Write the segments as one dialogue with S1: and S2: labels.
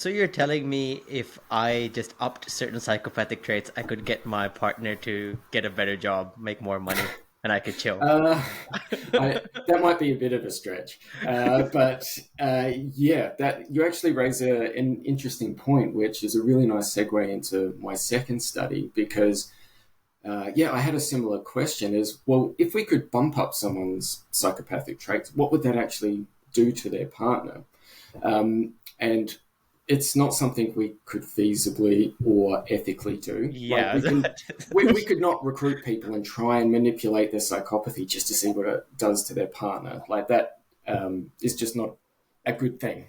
S1: So you're telling me if I just upped certain psychopathic traits, I could get my partner to get a better job, make more money, and I could chill.
S2: Uh, that might be a bit of a stretch, but yeah, that you actually raise an interesting point, which is a really nice segue into my second study because yeah, I had a similar question: is well, if we could bump up someone's psychopathic traits, what would that actually do to their partner? And it's not something we could feasibly or ethically do. Like
S1: Yeah,
S2: we can,
S1: that-
S2: we could not recruit people and try and manipulate their psychopathy just to see what it does to their partner. Like that is just not a good thing.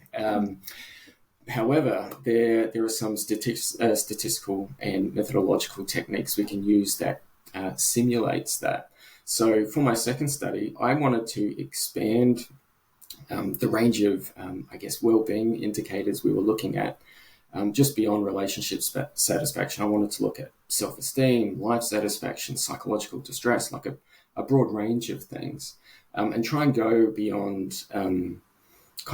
S2: However, there are some statistical and methodological techniques we can use that simulates that. So for my second study, I wanted to expand the range of, I guess, well-being indicators we were looking at just beyond relationship satisfaction. I wanted to look at self-esteem, life satisfaction, psychological distress, like a broad range of things, and try and go beyond kind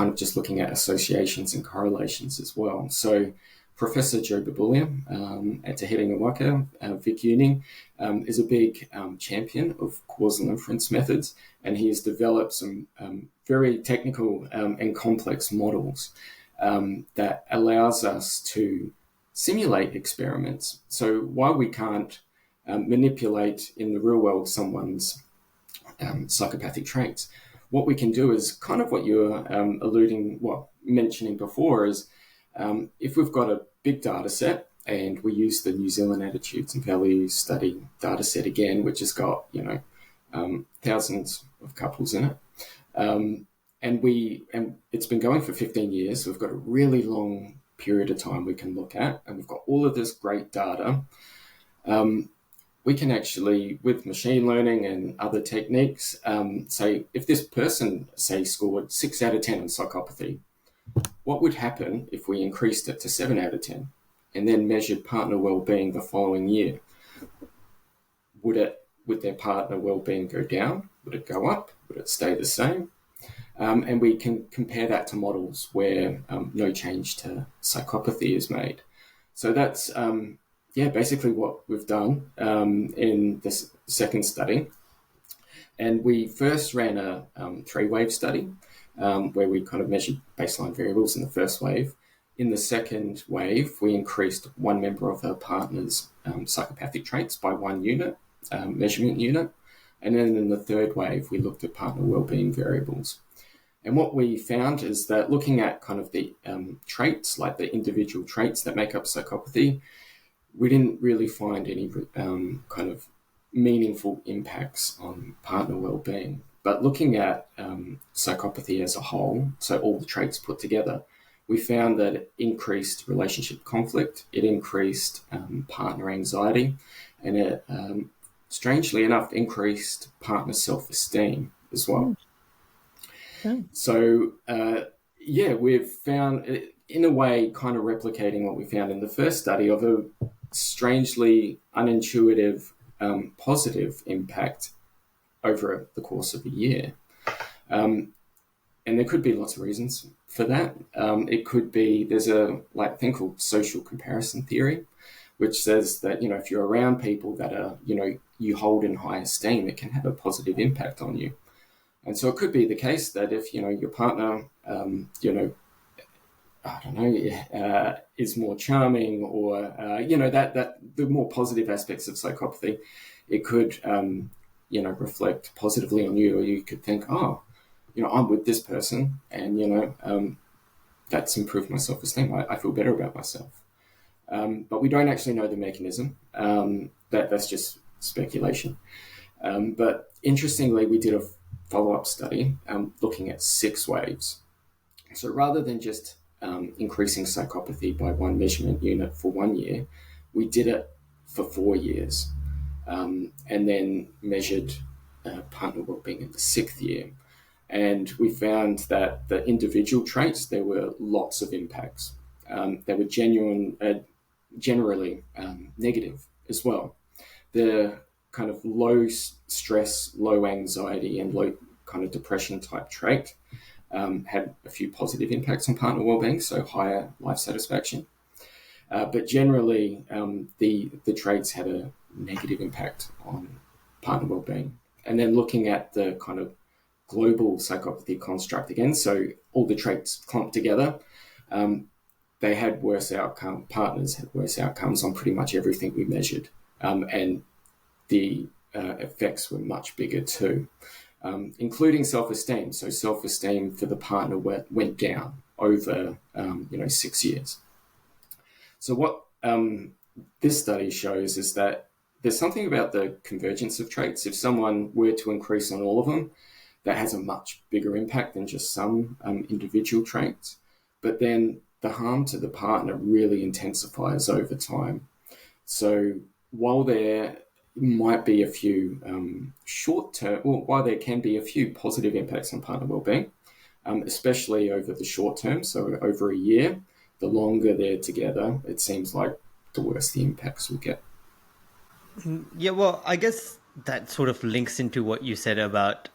S2: of just looking at associations and correlations as well. So Professor Joe Babulia at Tehedinga Vic Uni, is a big champion of causal inference methods, and he has developed some very technical and complex models that allows us to simulate experiments. So while we can't manipulate in the real world someone's psychopathic traits, what we can do is kind of what you were mentioning before is if we've got a big data set and we use the New Zealand Attitudes and Values Study data set again, which has got, thousands of couples in it, and it's been going for 15 years, so we've got a really long period of time we can look at, and we've got all of this great data. We can actually, with machine learning and other techniques, say if this person, say, scored 6 out of 10 in psychopathy, what would happen if we increased it to 7 out of 10 and then measured partner well-being the following year? Would their partner well-being go down? Would it go up? Would it stay the same? And we can compare that to models where no change to psychopathy is made. So that's basically what we've done in this second study. And we first ran a 3-wave study where we kind of measured baseline variables in the first wave. In the second wave, we increased one member of her partner's psychopathic traits by 1 unit, measurement unit. And then in the third wave, we looked at partner wellbeing variables. And what we found is that looking at kind of the traits, like the individual traits that make up psychopathy, we didn't really find any kind of meaningful impacts on partner well-being. But looking at psychopathy as a whole, so all the traits put together, we found that it increased relationship conflict, it increased partner anxiety, and it, strangely enough, increased partner self-esteem as well.
S1: Hmm.
S2: So, we've found, in a way, kind of replicating what we found in the first study of a strangely unintuitive positive impact over the course of a year. And there could be lots of reasons for that. It could be, there's a thing called social comparison theory, which says that, if you're around people that are, you hold in high esteem, it can have a positive impact on you. And so it could be the case that if, your partner, is more charming or, that the more positive aspects of psychopathy, it could, reflect positively on you, or you could think, oh, I'm with this person and, that's improved my self-esteem. I feel better about myself. But we don't actually know the mechanism. That's just speculation. But interestingly, we did a follow-up study looking at 6 waves. So rather than just increasing psychopathy by 1 measurement unit for 1 year, we did it for 4 years and then measured partner wellbeing in the 6th year. And we found that the individual traits, there were lots of impacts. They were generally negative as well. The kind of low stress, low anxiety, and low kind of depression type trait had a few positive impacts on partner well-being, so higher life satisfaction. But generally, the traits had a negative impact on partner well-being. And then looking at the kind of global psychopathy construct again, so all the traits clumped together, they had worse outcome. Partners had worse outcomes on pretty much everything we measured, and the effects were much bigger too, including self-esteem. So self-esteem for the partner went down over 6 years. So what this study shows is that there's something about the convergence of traits. If someone were to increase on all of them, that has a much bigger impact than just some individual traits. But then the harm to the partner really intensifies over time. So while there might be a few while there can be a few positive impacts on partner well-being, especially over the short term, so over a year, the longer they're together, it seems like the worse the impacts will get.
S1: Yeah, well, I guess that sort of links into what you said about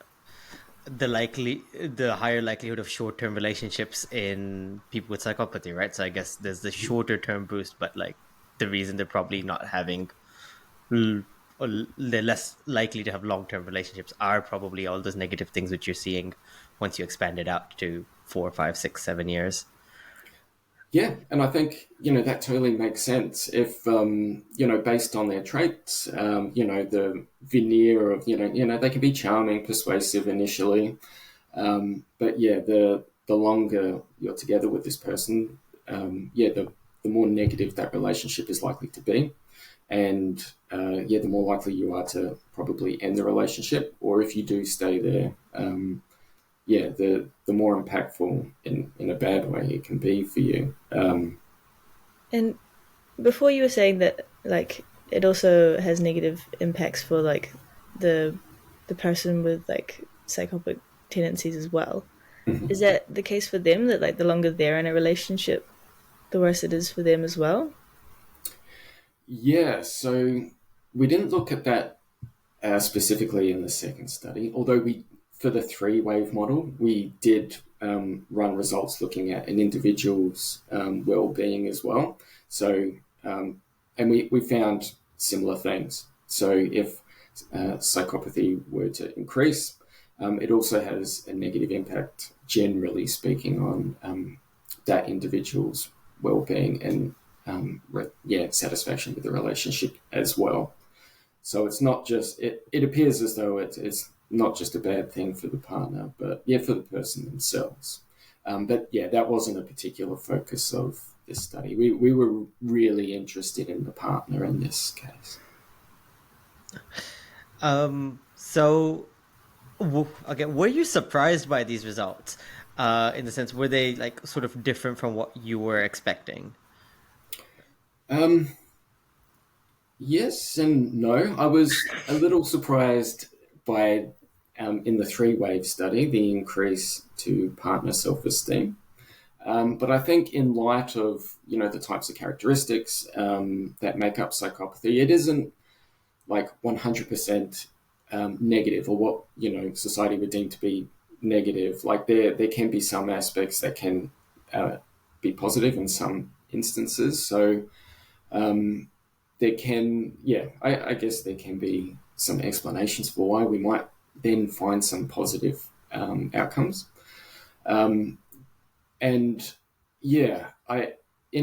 S1: the higher likelihood of short-term relationships in people with psychopathy, right? So I guess there's the shorter term boost, but like the reason they're probably not having or they're less likely to have long-term relationships are probably all those negative things which you're seeing once you expand it out to 4, 5, 6, 7 years.
S2: Yeah, and I think, that totally makes sense. If, based on their traits, the veneer of, they can be charming, persuasive initially. But yeah, the longer you're together with this person, the more negative that relationship is likely to be. And, the more likely you are to probably end the relationship. Or if you do stay there, the more impactful in a bad way it can be for you.
S3: And before you were saying that, like, it also has negative impacts for like the person with like psychotic tendencies as well. Is that the case for them, that like the longer they're in a relationship, the worse it is for them as well?
S2: Yeah, so we didn't look at that specifically in the second study, although for the 3-wave model, we did run results looking at an individual's well-being as well. So, and we found similar things. So if psychopathy were to increase, it also has a negative impact, generally speaking, on that individual's well-being and satisfaction with the relationship as well. So it's not just, it appears as though it's not just a bad thing for the partner, but for the person themselves. But that wasn't a particular focus of this study. We were really interested in the partner in this case.
S1: So, okay, were you surprised by these results? In the sense, were they like sort of different from what you were expecting?
S2: Yes and no. I was a little surprised by, in the 3-wave study, the increase to partner self-esteem. But I think in light of, the types of characteristics that make up psychopathy, it isn't like 100% negative, or what, society would deem to be negative. Like there can be some aspects that can be positive in some instances. So there can, I guess there can be some explanations for why we might then find some positive outcomes. In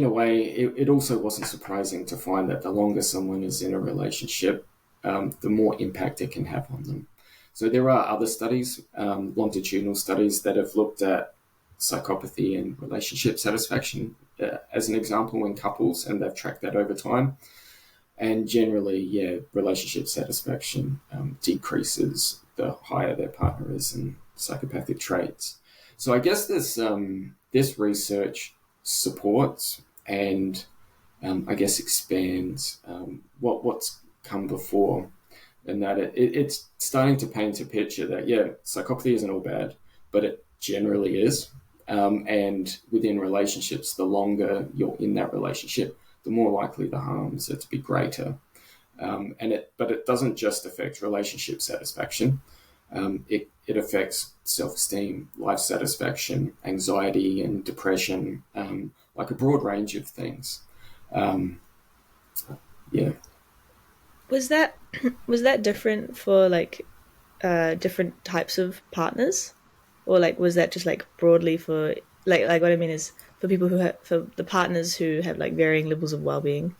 S2: a way, it also wasn't surprising to find that the longer someone is in a relationship, the more impact it can have on them. So there are other studies, longitudinal studies, that have looked at psychopathy and relationship satisfaction as an example in couples, and they've tracked that over time. And generally, relationship satisfaction decreases the higher their partner is in psychopathic traits. So I guess this research supports and I guess expands what's come before, and that it's starting to paint a picture that, psychopathy isn't all bad, but it generally is. And within relationships, the longer you're in that relationship, the more likely the harms are to be greater. But it doesn't just affect relationship satisfaction. it affects self-esteem, life satisfaction, anxiety, and depression, like a broad range of things. Yeah.
S3: Was that was that different for like different types of partners, or like was that just like broadly for like what I mean is for people who have for the partners who have like varying levels of well-being,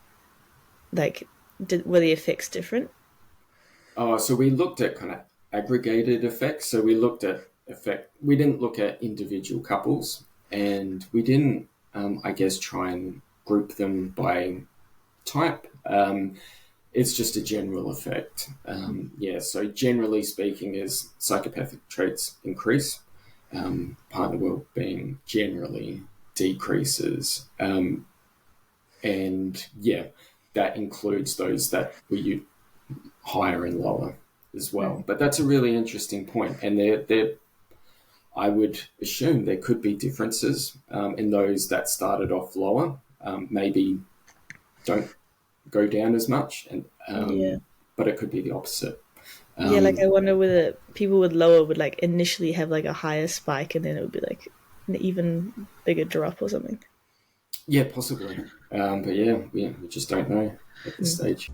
S3: like were the effects different?
S2: Oh, so we looked at kind of aggregated effects. So we looked at effect. We didn't look at individual couples, and we didn't, I guess, try and group them by type. It's just a general effect. Yeah. So generally speaking, as psychopathic traits increase, partner well-being generally decreases, and yeah, that includes those that were higher and lower as well. But that's a really interesting point, and there I would assume there could be differences in those that started off lower, maybe don't go down as much, and
S3: Yeah.
S2: but it could be the opposite.
S3: Yeah, like I wonder whether people with lower would like initially have like a higher spike and then it would be like an even bigger drop or something.
S2: Yeah, possibly. But yeah, we just don't know at this stage.